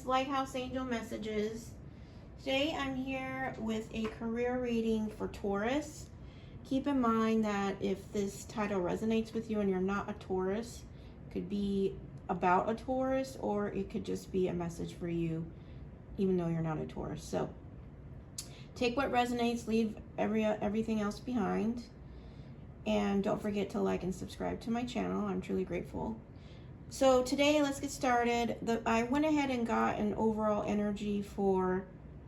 it's Lighthouse Angel Messages. Today I'm here with a career reading for Taurus. Keep in mind that if this title resonates with you and you're not a Taurus, it could be about a Taurus or it could just be a message for you even though you're not a Taurus. So take what resonates, leave everything else behind. And don't forget to like and subscribe to my channel. I'm truly grateful. So today, let's get started. I went ahead and got an overall energy for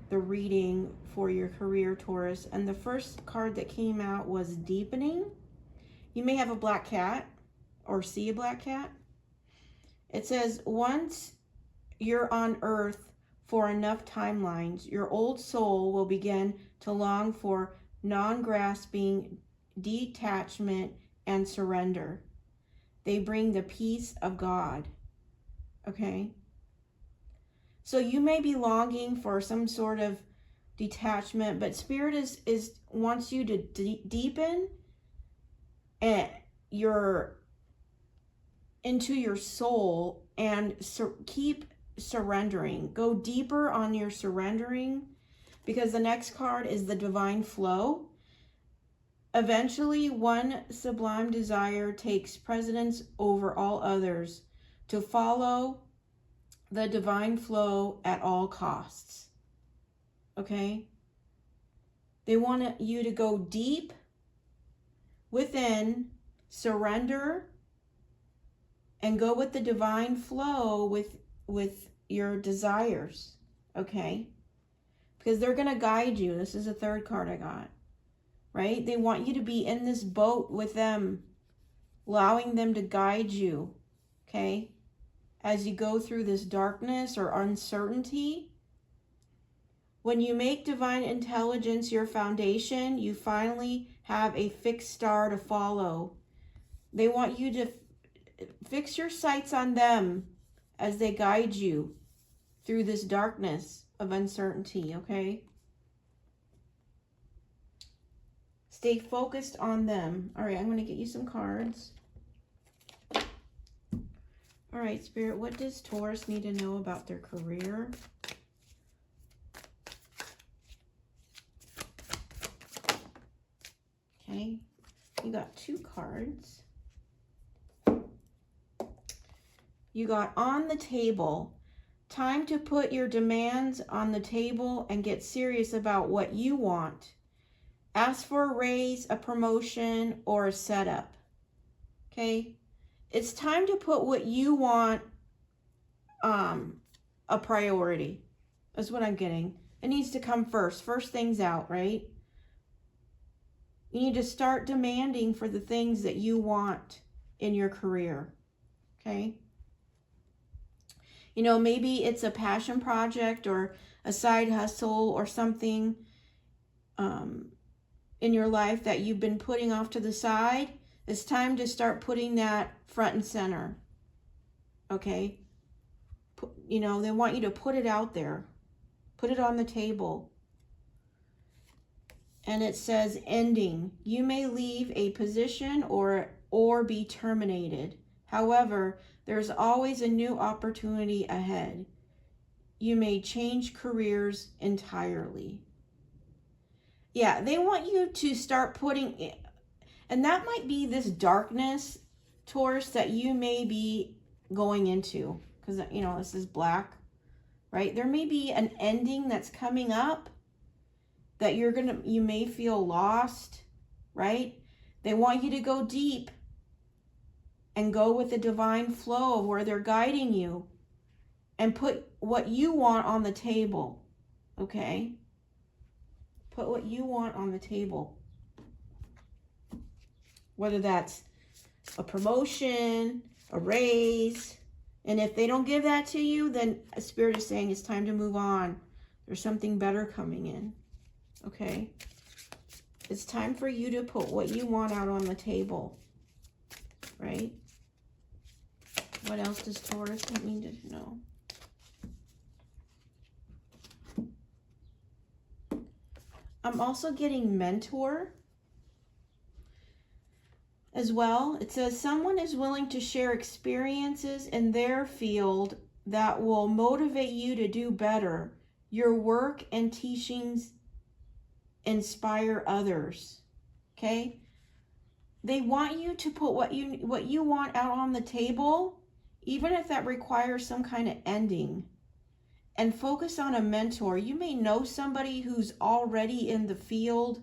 the reading for your career, Taurus. And the first card that came out was deepening. You may have a black cat or see a black cat. It says, once you're on earth for enough timelines, your old soul will begin to long for non-grasping detachment and surrender. They bring the peace of God. Okay? So you may be longing for some sort of detachment, but Spirit wants you to deepen into your soul and keep surrendering. Go deeper on your surrendering, because the next card is the divine flow. Eventually, one sublime desire takes precedence over all others, to follow the divine flow at all costs. Okay? They want you to go deep within, surrender, and go with the divine flow with your desires. Okay? Because they're going to guide you. This is the third card I got. Right? They want you to be in this boat with them, allowing them to guide you, okay? As you go through this darkness or uncertainty. When you make divine intelligence your foundation, you finally have a fixed star to follow. They want you to fix your sights on them as they guide you through this darkness of uncertainty, okay? Stay focused on them. All right, I'm going to get you some cards. All right, Spirit, what does Taurus need to know about their career? Okay, you got two cards. You got on the table. Time to put your demands on the table and get serious about what you want. Ask for a raise, a promotion, or a setup. Okay? It's time to put what you want a priority. That's what I'm getting. It needs to come first. First things out, right? You need to start demanding for the things that you want in your career. Okay? You know, maybe it's a passion project or a side hustle or something in your life that you've been putting off to the side. It's time to start putting that front and center. Okay? You know, they want you to put it out there. Put it on the table. And it says ending. You may leave a position or be terminated. However, there's always a new opportunity ahead. You may change careers entirely. Yeah, they want you to start putting it, and that might be this darkness, Taurus, that you may be going into, because, you know, this is black, right? There may be an ending that's coming up that you may feel lost, right? They want you to go deep and go with the divine flow of where they're guiding you and put what you want on the table, okay? Put what you want on the table. Whether that's a promotion, a raise. And if they don't give that to you, then a Spirit is saying it's time to move on. There's something better coming in. Okay? It's time for you to put what you want out on the table. Right? What else does Taurus need to know? I'm also getting mentor as well. It says someone is willing to share experiences in their field that will motivate you to do better. Your work and teachings inspire others. Okay? They want you to put what you want out on the table, even if that requires some kind of ending. And focus on a mentor. You may know somebody who's already in the field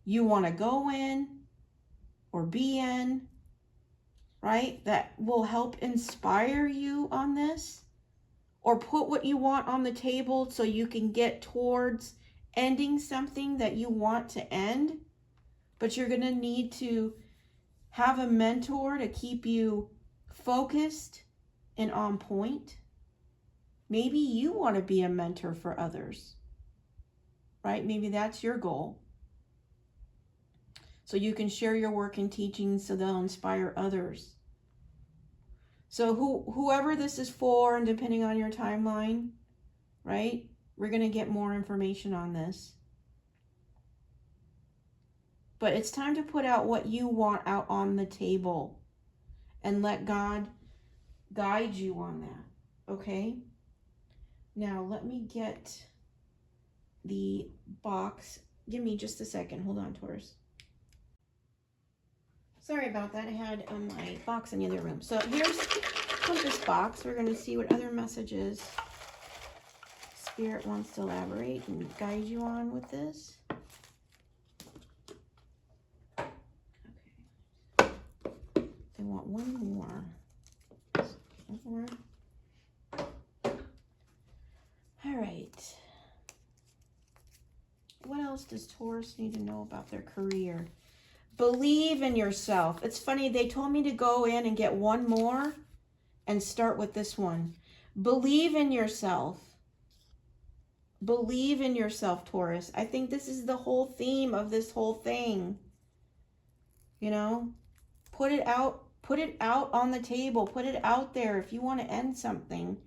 you want to go in or be in, right? That will help inspire you on this. Or put what you want on the table so you can get towards ending something that you want to end. But you're going to need to have a mentor to keep you focused and on point. Maybe you want to be a mentor for others, right? Maybe that's your goal. So you can share your work and teachings so they'll inspire others. So whoever this is for, and depending on your timeline, right? We're going to get more information on this. But it's time to put out what you want out on the table and let God guide you on that, okay? Now, let me get the box. Give me just a second. Hold on, Taurus. Sorry about that. I had my box in the other room. So here's this box. We're going to see what other messages Spirit wants to elaborate and guide you on with this. Okay. They want one more. All right. What else does Taurus need to know about their career? Believe in yourself. It's funny, they told me to go in and get one more and start with this one. Believe in yourself. Believe in yourself, Taurus. I think this is the whole theme of this whole thing. You know, put it out on the table, put it out there. If you want to end something,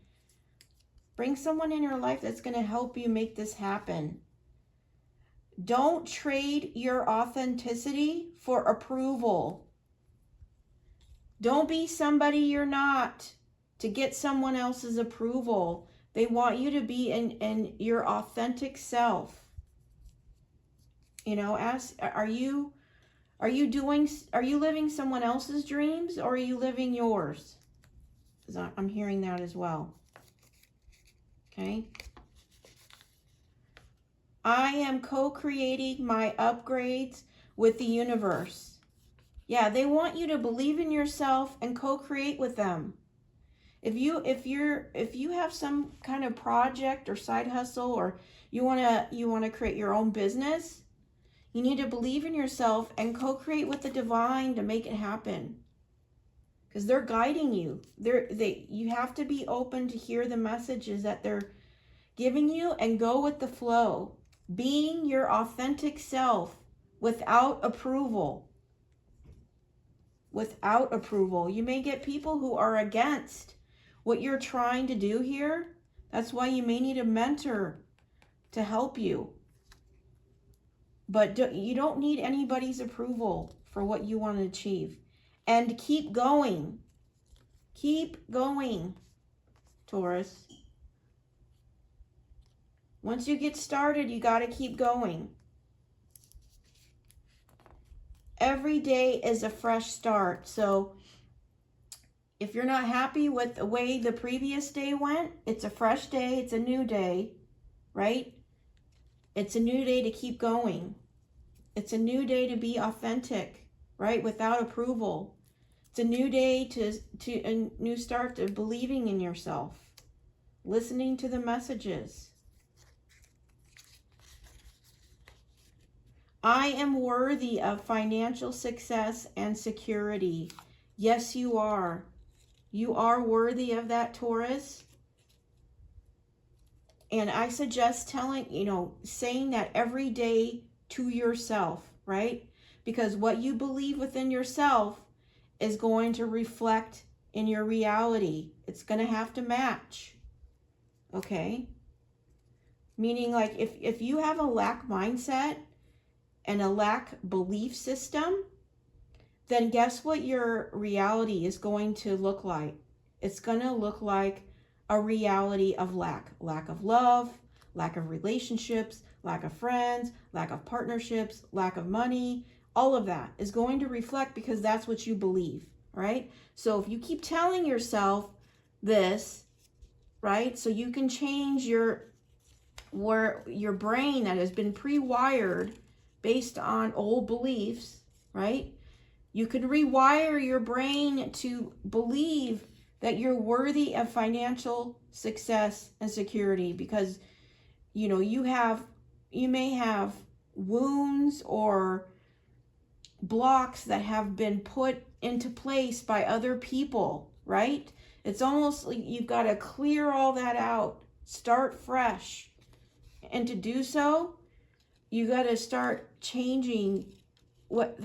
bring someone in your life that's going to help you make this happen. Don't trade your authenticity for approval. Don't be somebody you're not to get someone else's approval. They want you to be in your authentic self. You know, are you living someone else's dreams, or are you living yours? Because I'm hearing that as well. Okay. I am co-creating my upgrades with the universe. Yeah, they want you to believe in yourself and co-create with them. If you have some kind of project or side hustle, or you want to create your own business, you need to believe in yourself and co-create with the divine to make it happen. Because they're guiding you. You have to be open to hear the messages that they're giving you and go with the flow. Being your authentic self without approval. Without approval. You may get people who are against what you're trying to do here. That's why you may need a mentor to help you. But you don't need anybody's approval for what you want to achieve. And keep going. Keep going, Taurus. Once you get started, you got to keep going. Every day is a fresh start. So if you're not happy with the way the previous day went, it's a fresh day. It's a new day, right? It's a new day to keep going. It's a new day to be authentic, right? Without approval. It's a new day to a new start to believing in yourself. Listening to the messages. I am worthy of financial success and security. Yes, you are. You are worthy of that, Taurus. And I suggest saying that every day to yourself, right? Because what you believe within yourself is going to reflect in your reality. It's going to have to match. Okay? Meaning, like, if you have a lack mindset and a lack belief system, then guess what your reality is going to look like? It's going to look like a reality of lack of love, lack of relationships, lack of friends, lack of partnerships, lack of money. All of that is going to reflect because that's what you believe, right? So if you keep telling yourself this, right, so you can change your brain that has been pre-wired based on old beliefs, right? You can rewire your brain to believe that you're worthy of financial success and security because, you know, you may have wounds or blocks that have been put into place by other people, right? It's almost like you've got to clear all that out, start fresh. And to do so, you got to start changing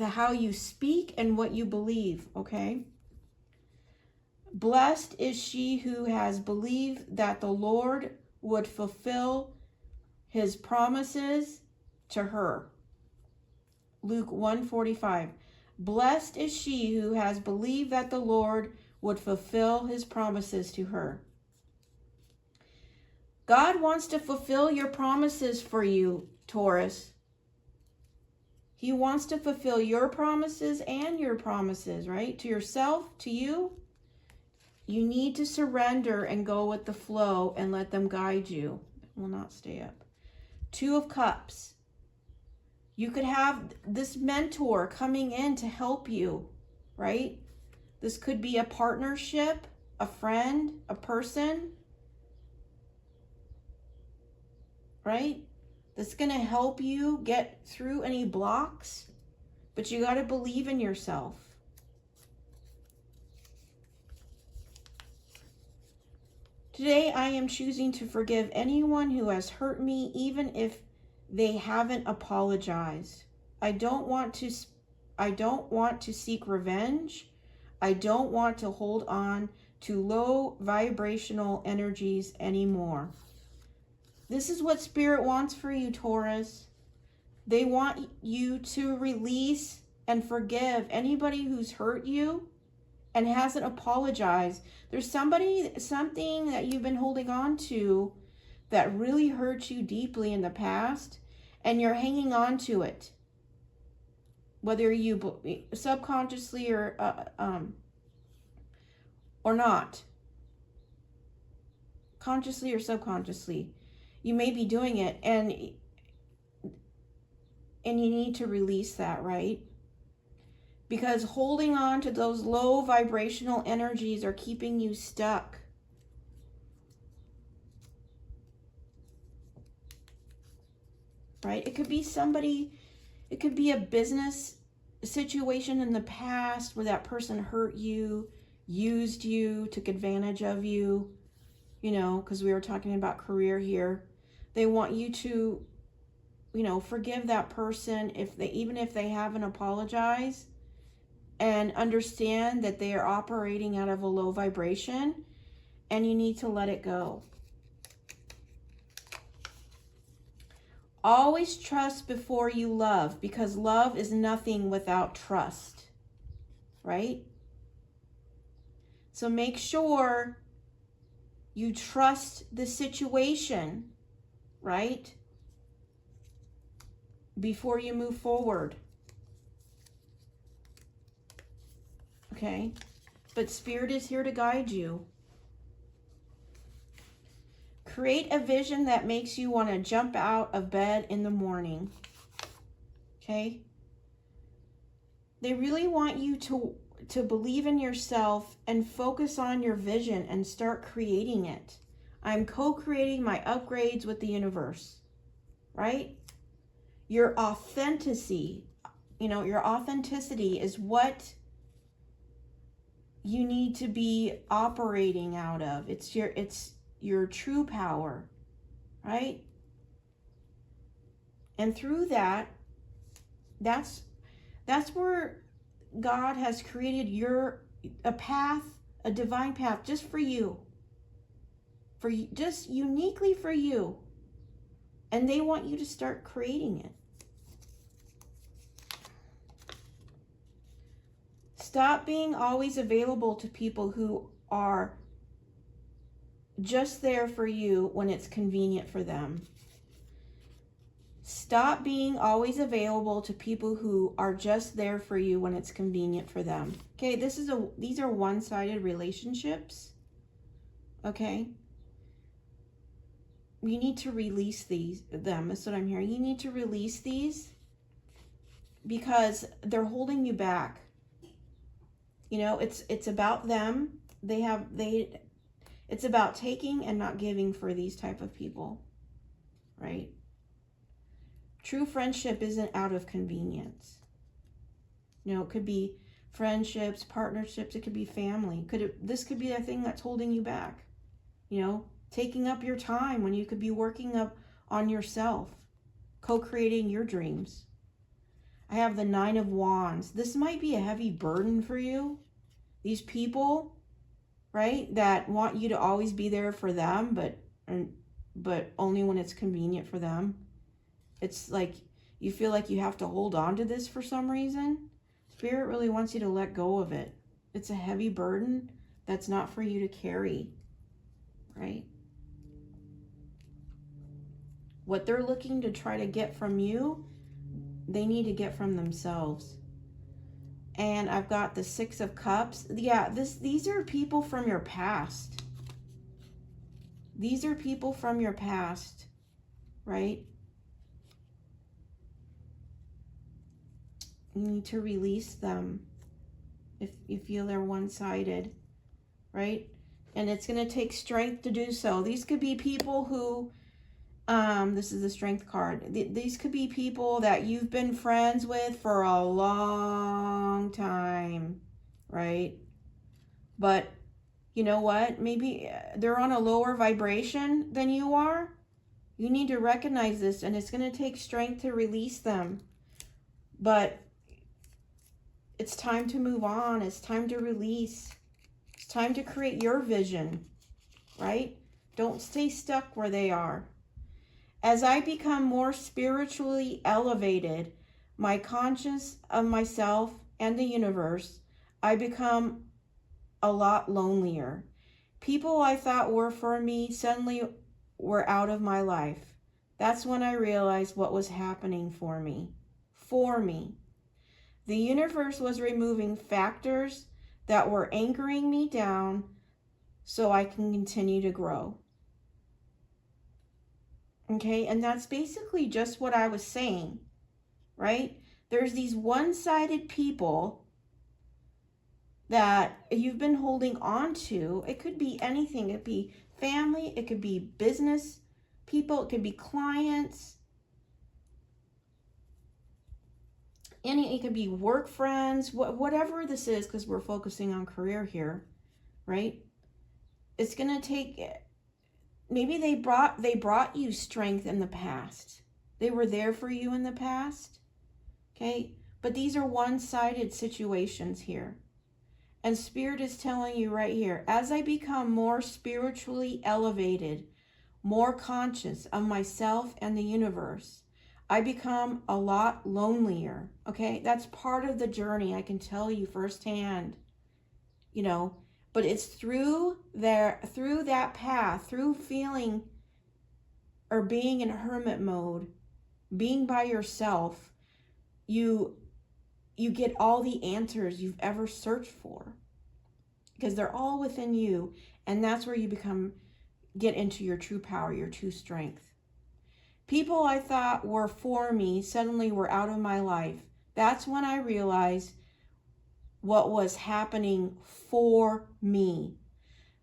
how you speak and what you believe, okay? Blessed is she who has believed that the Lord would fulfill his promises to her. Luke 1:45. Blessed is she who has believed that the Lord would fulfill his promises to her. God wants to fulfill your promises for you, Taurus. He wants to fulfill your promises and your promises, right? To yourself, to you. You need to surrender and go with the flow and let them guide you. It will not stay up. 2 of Cups. You could have this mentor coming in to help you, right? This could be a partnership, a friend, a person, right? That's going to help you get through any blocks, but you got to believe in yourself. Today, I am choosing to forgive anyone who has hurt me, even if they haven't apologized. I don't want to seek revenge. I don't want to hold on to low vibrational energies anymore. This is what Spirit wants for you, Taurus. They want you to release and forgive anybody who's hurt you and hasn't apologized. There's something that you've been holding on to that really hurt you deeply in the past, and you're hanging on to it. Whether you subconsciously or not, consciously or subconsciously, you may be doing it, and you need to release that, right? Because holding on to those low vibrational energies are keeping you stuck. Right? It could be somebody, it could be a business situation in the past where that person hurt you, used you, took advantage of you, you know, because we were talking about career here. They want you to, you know, forgive that person even if they haven't apologized, and understand that they are operating out of a low vibration, and you need to let it go. Always trust before you love, because love is nothing without trust, right? So make sure you trust the situation, right? Before you move forward. Okay? But Spirit is here to guide you. Create a vision that makes you want to jump out of bed in the morning. Okay? They really want you to believe in yourself and focus on your vision and start creating it. I'm co-creating my upgrades with the universe. Right? Your authenticity, your authenticity is what you need to be operating out of. It's your true power, right? And through that's where God has created a path, a divine path just for you, just uniquely for you. And they want you to start creating it. Stop being always available to people who are just there for you when it's convenient for them. Stop being always available to people who are just there for you when it's convenient for them. Okay, these are one-sided relationships. Okay? You need to release them. That's what I'm hearing. You need to release these because they're holding you back. You know, it's about them. It's about taking and not giving for these type of people, right? True friendship isn't out of convenience. You know, it could be friendships, partnerships, it could be family. This could be a thing that's holding you back. You know, taking up your time when you could be working up on yourself, co-creating your dreams. I have the 9 of Wands. This might be a heavy burden for you. These people, right, that want you to always be there for them, but only when it's convenient for them. It's like you feel like you have to hold on to this for some reason. Spirit really wants you to let go of it. It's a heavy burden that's not for you to carry, right? What they're looking to try to get from you, they need to get from themselves. And I've got the 6 of Cups. Yeah, these are people from your past. These are people from your past, right? You need to release them if you feel they're one-sided, right? And it's going to take strength to do so. These could be people who, this is the Strength card. These could be people that you've been friends with for a long time, right? But you know what? Maybe they're on a lower vibration than you are. You need to recognize this, and it's going to take strength to release them. But it's time to move on. It's time to release. It's time to create your vision, right? Don't stay stuck where they are. As I become more spiritually elevated, my conscious of myself and the universe, I become a lot lonelier. People I thought were for me suddenly were out of my life. That's when I realized what was happening for me. The universe was removing factors that were anchoring me down so I can continue to grow. Okay, and that's basically just what I was saying, right? There's these one-sided people that you've been holding on to. It could be anything. It could be family. It could be business people. It could be clients. It could be work friends, whatever this is, because we're focusing on career here, right? It's going to take, maybe they brought you strength in the past. They were there for you in the past, okay? But these are one-sided situations here. And Spirit is telling you right here, as I become more spiritually elevated, more conscious of myself and the universe, I become a lot lonelier, okay? That's part of the journey, I can tell you firsthand, you know, but it's through that path, through feeling or being in hermit mode, being by yourself, you get all the answers you've ever searched for, because they're all within you, and that's where you get into your true power, your true strength. People I thought were for me suddenly were out of my life. That's when I realized what was happening for me.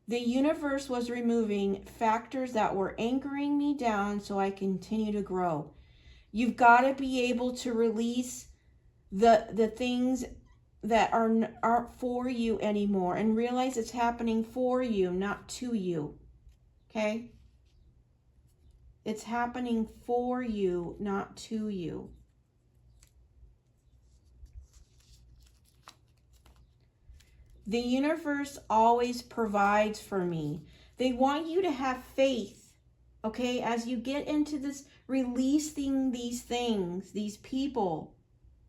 The universe was removing factors that were anchoring me down so I continue to grow. You've got to be able to release the things that aren't for you anymore and realize it's happening for you, not to you. Okay? It's happening for you, not to you. The universe always provides for me. They want you to have faith, okay? As you get into this, releasing these things, these people,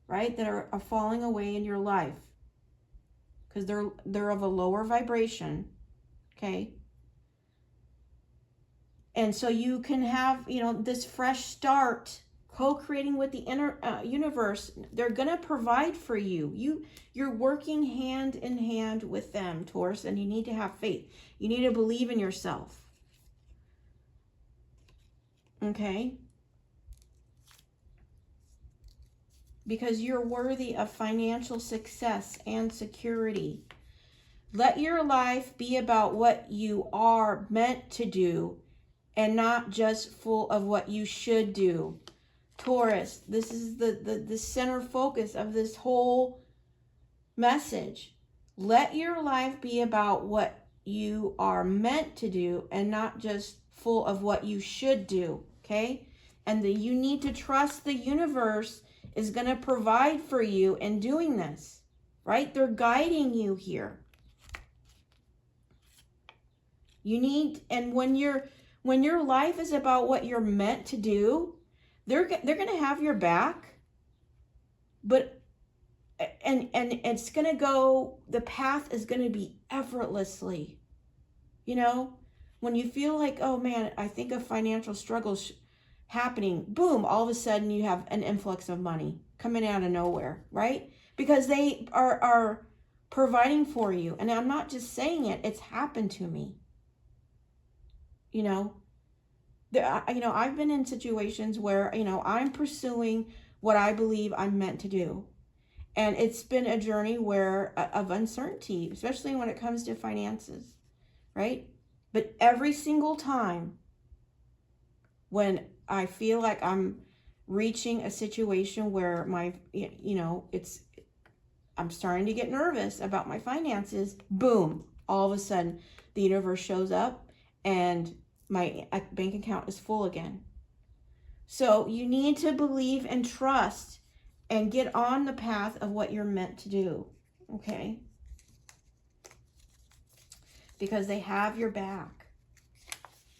right, that are falling away in your life because they're of a lower vibration, okay? And so you can have, this fresh start, co-creating with the inner universe. They're going to provide for you. You're working hand in hand with them, Taurus, and you need to have faith. You need to believe in yourself. Okay? Because you're worthy of financial success and security. Let your life be about what you are meant to do and not just full of what you should do. Taurus, this is the center focus of this whole message. Let your life be about what you are meant to do and not just full of what you should do, okay? And you need to trust the universe is going to provide for you in doing this, right? They're guiding you here. You need, and when your life is about what you're meant to do, they're going to have your back, but and it's going to go, the path is going to be effortlessly. When you feel like, oh man, I think of financial struggles happening, boom, all of a sudden you have an influx of money coming out of nowhere, right? Because they are providing for you. And I'm not just saying it, it's happened to me. I've been in situations where, I'm pursuing what I believe I'm meant to do. And it's been a journey of uncertainty, especially when it comes to finances, right? But every single time when I feel like I'm reaching a situation where I'm starting to get nervous about my finances, boom, all of a sudden the universe shows up and my bank account is full again. So you need to believe and trust and get on the path of what you're meant to do, okay? Because they have your back.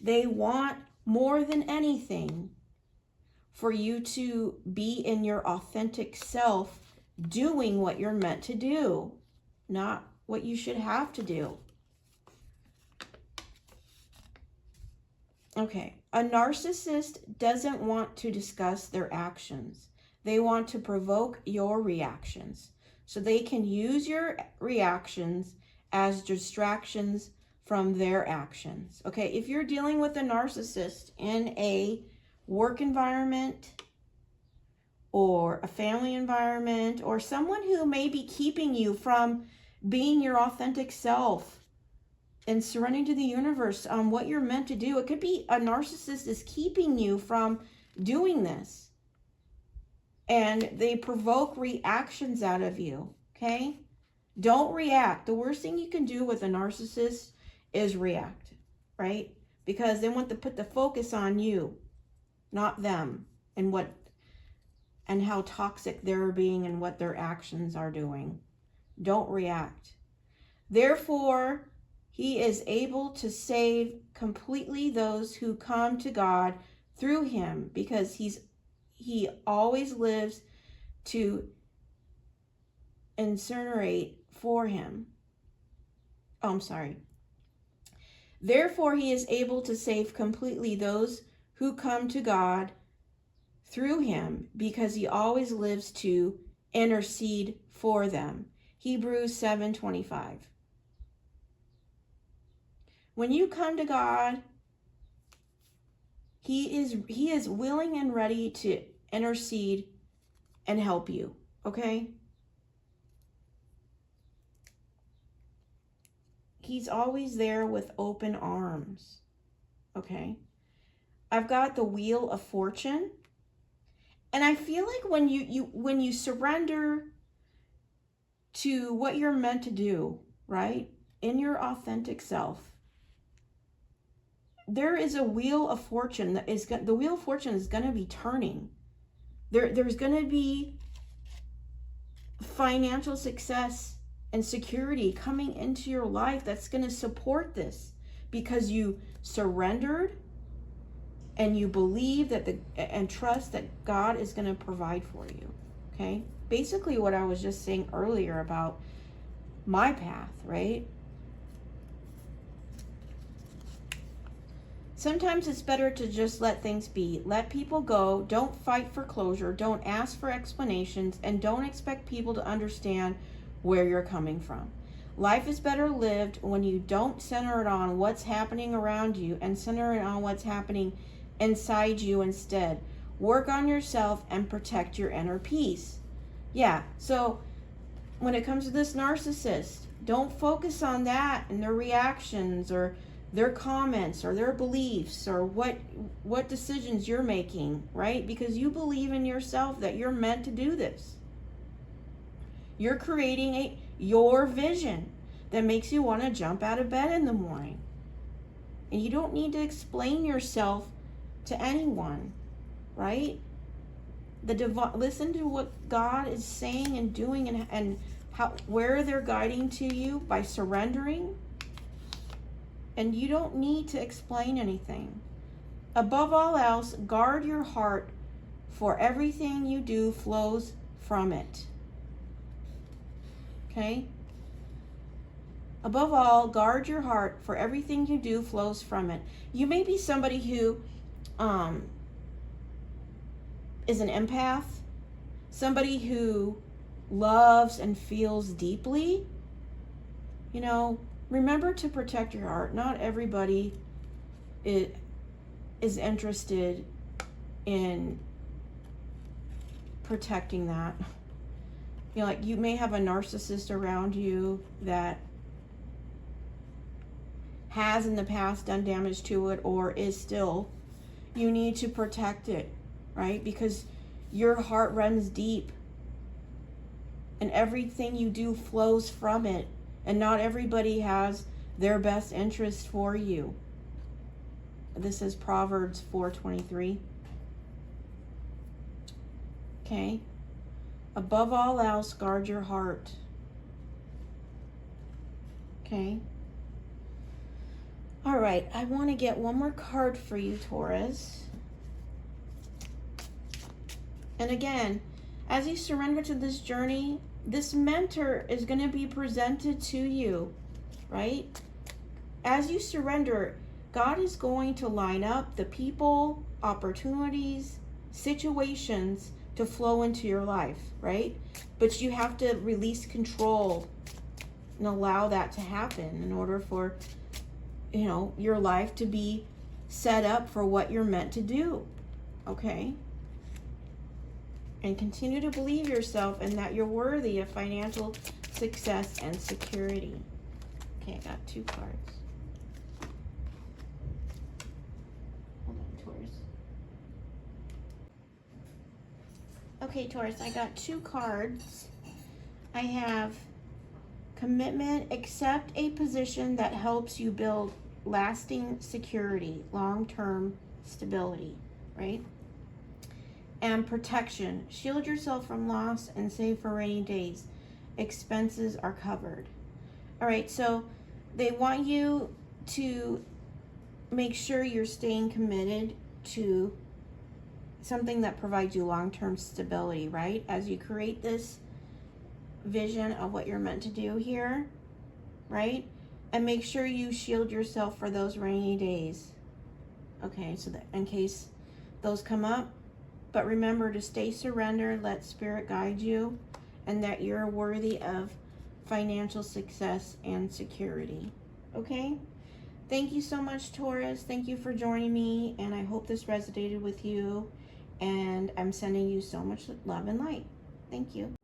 They want more than anything for you to be in your authentic self, doing what you're meant to do, not what you should have to do. Okay, a narcissist doesn't want to discuss their actions. They want to provoke your reactions so they can use your reactions as distractions from their actions. Okay, if you're dealing with a narcissist in a work environment or a family environment or someone who may be keeping you from being your authentic self and surrendering to the universe on what you're meant to do, it could be a narcissist is keeping you from doing this. And they provoke reactions out of you, okay? Don't react. The worst thing you can do with a narcissist is react, right? Because they want to put the focus on you, not them, and how toxic they're being and what their actions are doing. Don't react. Therefore, he is able to save completely those who come to God through him, because he always lives to incinerate for him. Oh, I'm sorry. Therefore, he is able to save completely those who come to God through him, because he always lives to intercede for them. Hebrews 7:25. When you come to God, He is willing and ready to intercede and help you, okay? He's always there with open arms, okay? I've got the Wheel of Fortune, and I feel like when you surrender to what you're meant to do, right? In your authentic self, there is a Wheel of Fortune the Wheel of Fortune is going to be turning. There's going to be financial success and security coming into your life that's going to support this, because you surrendered and you believe and trust that God is going to provide for you. Okay? Basically what I was just saying earlier about my path, right? Sometimes it's better to just let things be. Let people go. Don't fight for closure. Don't ask for explanations. And don't expect people to understand where you're coming from. Life is better lived when you don't center it on what's happening around you and center it on what's happening inside you instead. Work on yourself and protect your inner peace. Yeah, so when it comes to this narcissist, don't focus on that and their reactions or their comments or their beliefs or what decisions you're making, right? Because you believe in yourself that you're meant to do this. You're creating your vision that makes you want to jump out of bed in the morning. And you don't need to explain yourself to anyone, right? Listen to what God is saying and doing and where they're guiding to you by surrendering. And you don't need to explain anything. Above all else, guard your heart, for everything you do flows from it. Okay? Above all, guard your heart, for everything you do flows from it. You may be somebody who is an empath, somebody who loves and feels deeply. You know, remember to protect your heart. Not everybody is interested in protecting that. You know, like you may have a narcissist around you that has in the past done damage to it or is still. You need to protect it, right? Because your heart runs deep and everything you do flows from it. And not everybody has their best interest for you. This is Proverbs 4:23. Okay. Above all else, guard your heart. Okay. All right. I want to get one more card for you, Taurus. And again, as you surrender to this journey, this mentor is going to be presented to you, right? As you surrender, God is going to line up the people, opportunities, situations to flow into your life, right? But you have to release control and allow that to happen in order for, you know, your life to be set up for what you're meant to do, okay? And continue to believe yourself and that you're worthy of financial success and security. Okay, I got 2 cards. Hold on, Taurus. Okay, Taurus, I got 2 cards. I have commitment. Accept a position that helps you build lasting security, long-term stability, right? And protection. Shield yourself from loss and save for rainy days. Expenses are covered. All right, so they want you to make sure you're staying committed to something that provides you long-term stability, right? As you create this vision of what you're meant to do here, right? And make sure you shield yourself for those rainy days. Okay, so that in case those come up. But remember to stay surrendered, let Spirit guide you, and that you're worthy of financial success and security. Okay? Thank you so much, Taurus. Thank you for joining me, and I hope this resonated with you. And I'm sending you so much love and light. Thank you.